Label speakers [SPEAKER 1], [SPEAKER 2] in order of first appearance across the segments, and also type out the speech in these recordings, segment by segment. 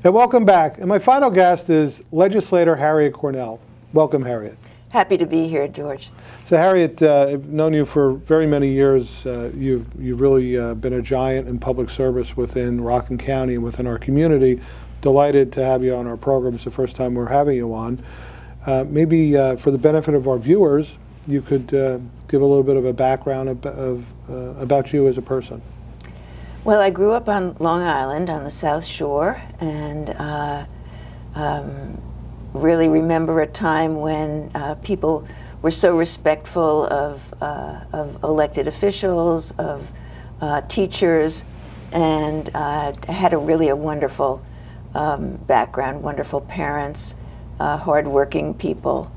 [SPEAKER 1] And welcome back. And my final guest is Legislator Harriett Cornell. Welcome, Harriett.
[SPEAKER 2] Happy to be here, George.
[SPEAKER 1] So Harriett, I've known you for very many years. You've really been a giant in public service within Rockland County and within our community. Delighted to have you on our program. It's the first time we're having you on. Maybe for the benefit of our viewers, you could give a little bit of a background about you as a person.
[SPEAKER 2] Well, I grew up on Long Island on the South Shore, and really remember a time when people were so respectful of elected officials, of teachers, and had really a wonderful background, wonderful parents, hardworking people,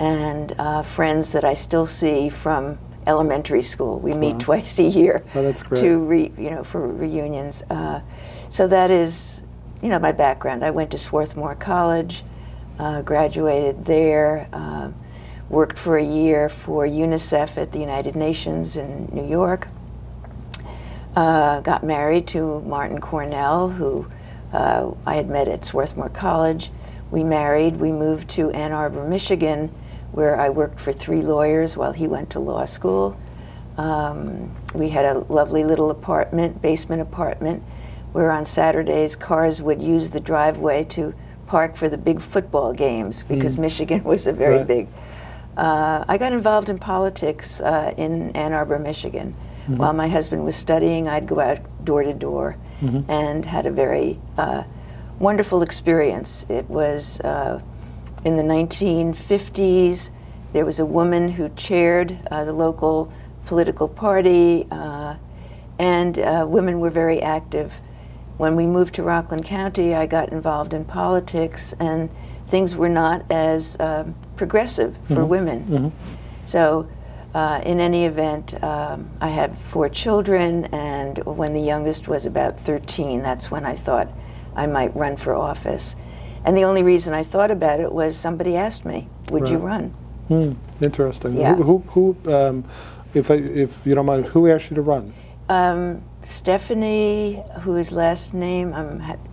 [SPEAKER 2] and friends that I still see from elementary school. We meet twice a year.
[SPEAKER 1] Oh, that's great.
[SPEAKER 2] For reunions. So that is, my background. I went to Swarthmore College, graduated there, worked for a year for UNICEF at the United Nations in New York, got married to Martin Cornell, who I had met at Swarthmore College. We married, we moved to Ann Arbor, Michigan, where I worked for 3 lawyers while he went to law school. We had a lovely little basement apartment, where on Saturdays cars would use the driveway to park for the big football games, because Michigan was a very big. I got involved in politics in Ann Arbor, Michigan. While my husband was studying, I'd go out door to door and had a very wonderful experience. It was in the 1950s. There was a woman who chaired the local political party, and women were very active. When we moved to Rockland County, I got involved in politics, and things were not as progressive for women. So in any event, I had 4 children, and when the youngest was about 13, that's when I thought I might run for office. And the only reason I thought about it was somebody asked me, would you run?
[SPEAKER 1] Interesting.
[SPEAKER 2] Yeah.
[SPEAKER 1] Who if you don't mind, who asked you to run?
[SPEAKER 2] Stephanie, whose last name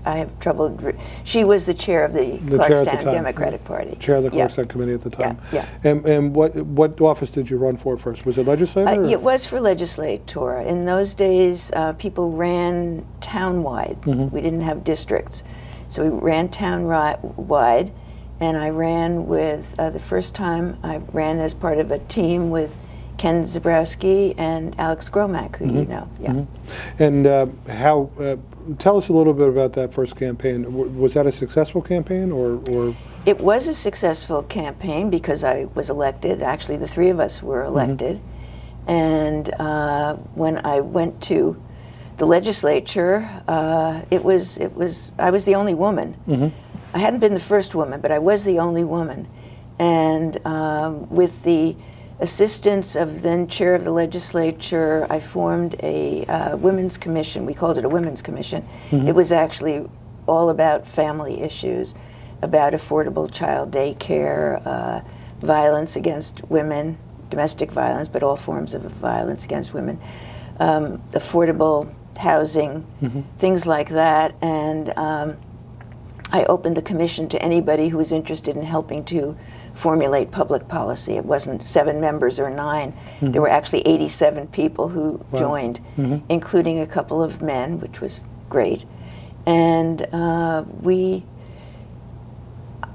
[SPEAKER 2] I have trouble. She was the chair of the Clarkstown Democratic Party.
[SPEAKER 1] Chair of the Clarkstown Committee at the time.
[SPEAKER 2] Yeah.
[SPEAKER 1] And what office did you run for first? Was it legislator?
[SPEAKER 2] It was for legislator. In those days, people ran town-wide. We didn't have districts. So we ran town-wide, and I ran with, the first time I ran as part of a team with Ken Zabrowski and Alex Gromack, who you know.
[SPEAKER 1] And how? Tell us a little bit about that first campaign. Was that a successful campaign, or?
[SPEAKER 2] It was a successful campaign because I was elected. Actually, the 3 of us were elected. And when I went to the legislature, I was the only woman. I hadn't been the first woman, but I was the only woman. And with the assistance of then chair of the legislature, I formed a women's commission. We called it a women's commission. It was actually all about family issues, about affordable child daycare, violence against women, domestic violence, but all forms of violence against women, affordable housing, things like that. And I opened the commission to anybody who was interested in helping to formulate public policy. It wasn't 7 members or 9. There were actually 87 people who joined, including a couple of men, which was great. And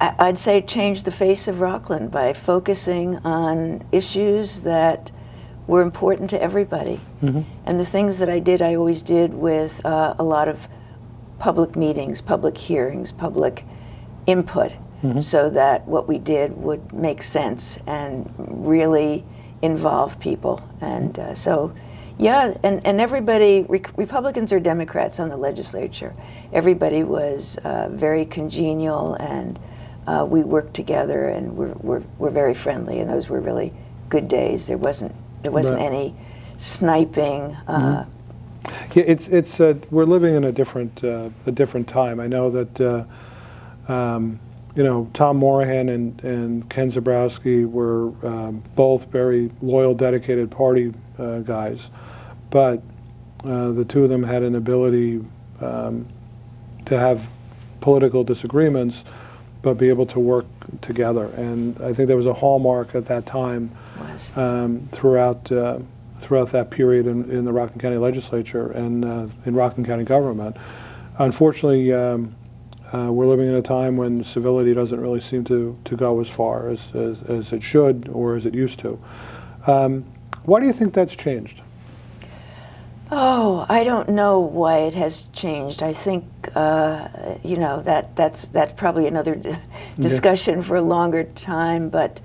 [SPEAKER 2] I'd say changed the face of Rockland by focusing on issues that were important to everybody. And the things that I did, I always did with a lot of public meetings, public hearings, public input, so that what we did would make sense and really involve people. And so, yeah, and everybody, Republicans or Democrats on the legislature, everybody was very congenial, and we worked together, and we're very friendly, and those were really good days. There wasn't any sniping.
[SPEAKER 1] Yeah, it's we're living in a different time. I know that Tom Morahan and Ken Zabrowski were both very loyal, dedicated party guys, but the two of them had an ability to have political disagreements, but be able to work together. And I think there was a hallmark at that time throughout that period in the Rockland County Legislature and in Rockland County government. Unfortunately, we're living in a time when civility doesn't really seem to go as far as it should or as it used to. Why do you think that's changed?
[SPEAKER 2] Oh, I don't know why it has changed. I think that's probably another discussion for a longer time. But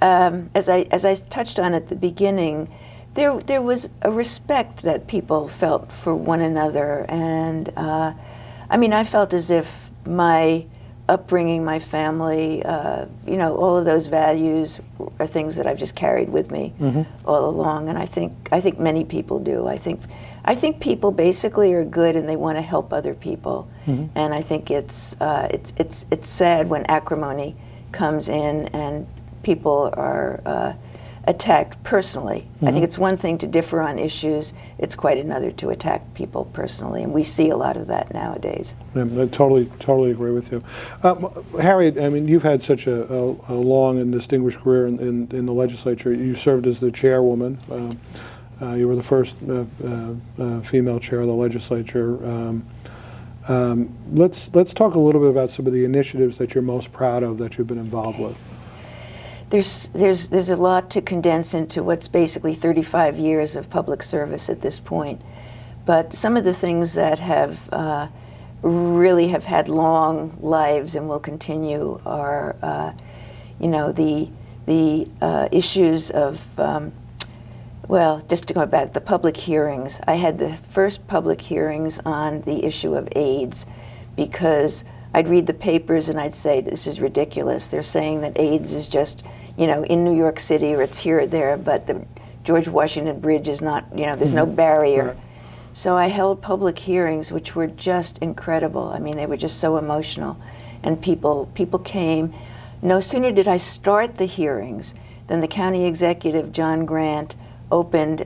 [SPEAKER 2] as I touched on at the beginning, there was a respect that people felt for one another, and I felt as if my upbringing, my family, all of those values are things that I've just carried with me all along, and I think many people do. I think people basically are good and they want to help other people, and I think it's sad when acrimony comes in and people are attacked personally. I think it's one thing to differ on issues, it's quite another to attack people personally, and we see a lot of that nowadays.
[SPEAKER 1] I totally agree with you. Harriett, you've had such a long and distinguished career in the legislature. You served as the chairwoman. You were the first female chair of the legislature. Let's talk a little bit about some of the initiatives that you're most proud of that you've been involved with.
[SPEAKER 2] There's a lot to condense into what's basically 35 years of public service at this point. But some of the things that have really have had long lives and will continue are, the issues of, just to go back, the public hearings. I had the first public hearings on the issue of AIDS because I'd read the papers and I'd say, this is ridiculous. They're saying that AIDS is just, in New York City or it's here or there, but the George Washington Bridge is not, there's no barrier.
[SPEAKER 1] Right.
[SPEAKER 2] So I held public hearings, which were just incredible. They were just so emotional. And people came. No sooner did I start the hearings than the county executive, John Grant, opened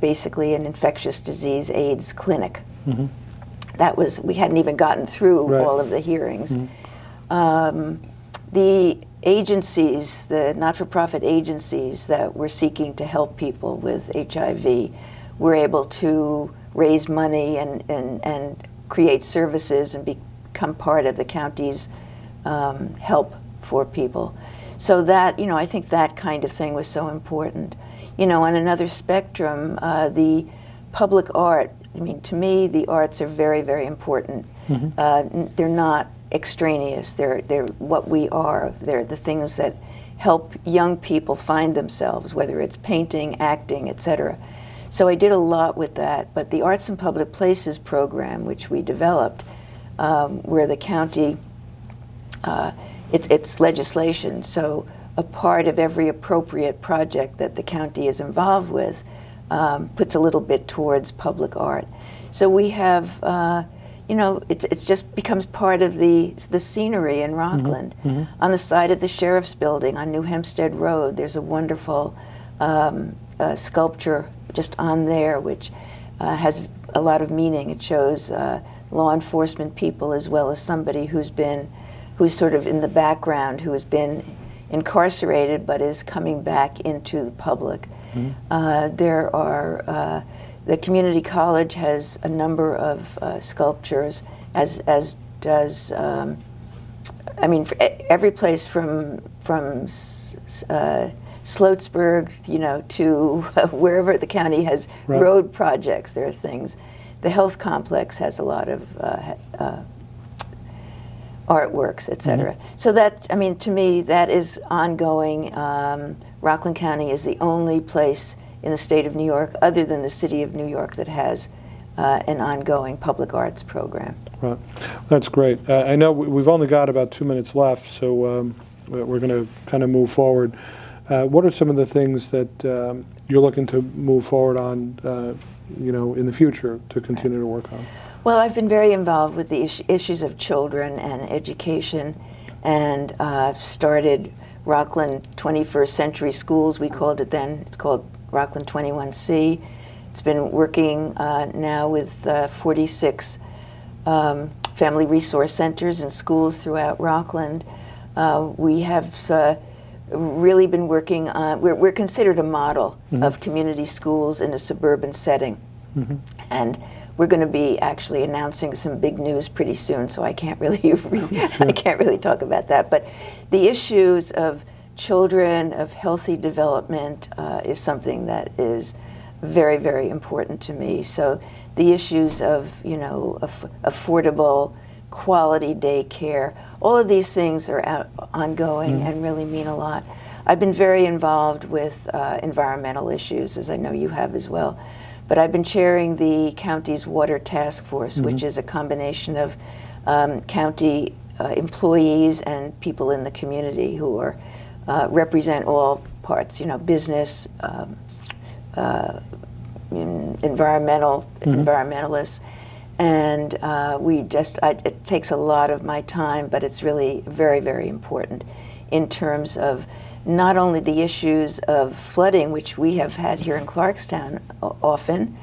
[SPEAKER 2] basically an infectious disease AIDS clinic. We hadn't even gotten through all of the hearings. The agencies, the not-for-profit agencies that were seeking to help people with HIV were able to raise money and create services and become part of the county's help for people. So that, I think that kind of thing was so important. On another spectrum, the public art, to me, the arts are very, very important. They're not extraneous. They're what we are. They're the things that help young people find themselves, whether it's painting, acting, etc. So I did a lot with that. But the Arts and Public Places program, which we developed, where the county, it's legislation. So a part of every appropriate project that the county is involved with puts a little bit towards public art. So we have, it just becomes part of the scenery in Rockland. On the side of the sheriff's building on New Hempstead Road, there's a wonderful sculpture just on there, which has a lot of meaning. It shows law enforcement people as well as somebody who's sort of in the background, who has been incarcerated but is coming back into the public. There are, the community college has a number of sculptures, as does, for every place from Sloatsburg, to wherever the county has road projects, there are things. The health complex has a lot of artworks, etc. So that, to me, that is ongoing. Rockland County is the only place in the state of New York, other than the city of New York, that has an ongoing public arts program.
[SPEAKER 1] Right. That's great. I know we've only got about 2 minutes left, so we're going to kind of move forward. What are some of the things that you're looking to move forward on, in the future to continue to work on?
[SPEAKER 2] Well, I've been very involved with the issues of children and education, and started Rockland 21st Century Schools, we called it then. It's called Rockland 21C. It's been working now with 46 family resource centers and schools throughout Rockland. We have really been working on, we're considered a model of community schools in a suburban setting. And we're going to be actually announcing some big news pretty soon, so I can't really I can't really talk about that. But the issues of children, of healthy development, is something that is very, very important to me. So the issues of, you know, affordable, quality daycare, all of these things are ongoing and really mean a lot. I've been very involved with environmental issues, as I know you have as well. But I've been chairing the county's water task force, which is a combination of county employees and people in the community who are represent all parts, you know, business, environmentalists, and it takes a lot of my time, but it's really very, very important in terms of not only the issues of flooding, which we have had here in Clarkstown often,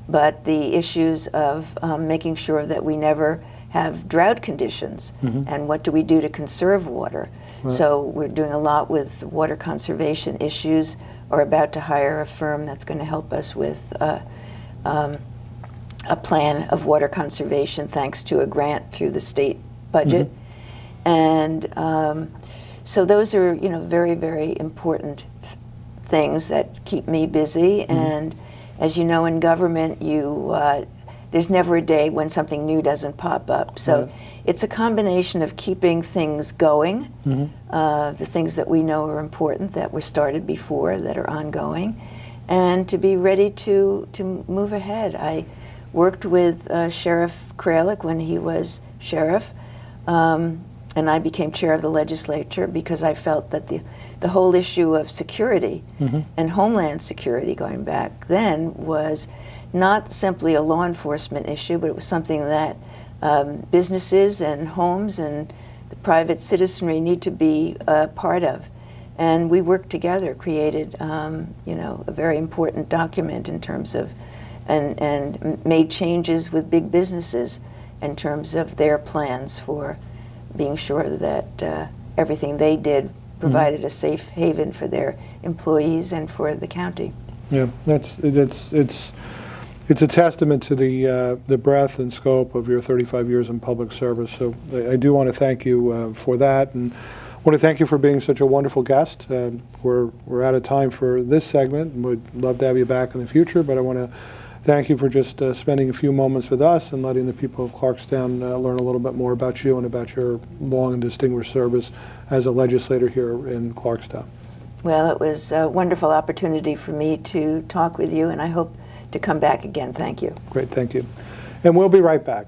[SPEAKER 2] but the issues of making sure that we never have drought conditions, and what do we do to conserve water. Right. So we're doing a lot with water conservation issues, or about to hire a firm that's going to help us with a plan of water conservation thanks to a grant through the state budget. And so those are, you know, very, very important things that keep me busy. And as you know, in government, there's never a day when something new doesn't pop up. So it's a combination of keeping things going, the things that we know are important, that were started before, that are ongoing, and to be ready to move ahead. I worked with Sheriff Kralik when he was sheriff, and I became chair of the legislature because I felt that the whole issue of security and homeland security going back then was not simply a law enforcement issue, but it was something that businesses and homes and the private citizenry need to be a part of. And we worked together, created you know, a very important document in terms of, and made changes with big businesses in terms of their plans for being sure that everything they did provided a safe haven for their employees and for the county.
[SPEAKER 1] Yeah, it's a testament to the breadth and scope of your 35 years in public service. So I do want to thank you for that, and I want to thank you for being such a wonderful guest. We're out of time for this segment, and we'd love to have you back in the future, but I want to thank you for just spending a few moments with us and letting the people of Clarkstown learn a little bit more about you and about your long and distinguished service as a legislator here in Clarkstown.
[SPEAKER 2] Well, it was a wonderful opportunity for me to talk with you, and I hope to come back again. Thank you.
[SPEAKER 1] Great, thank you. And we'll be right back.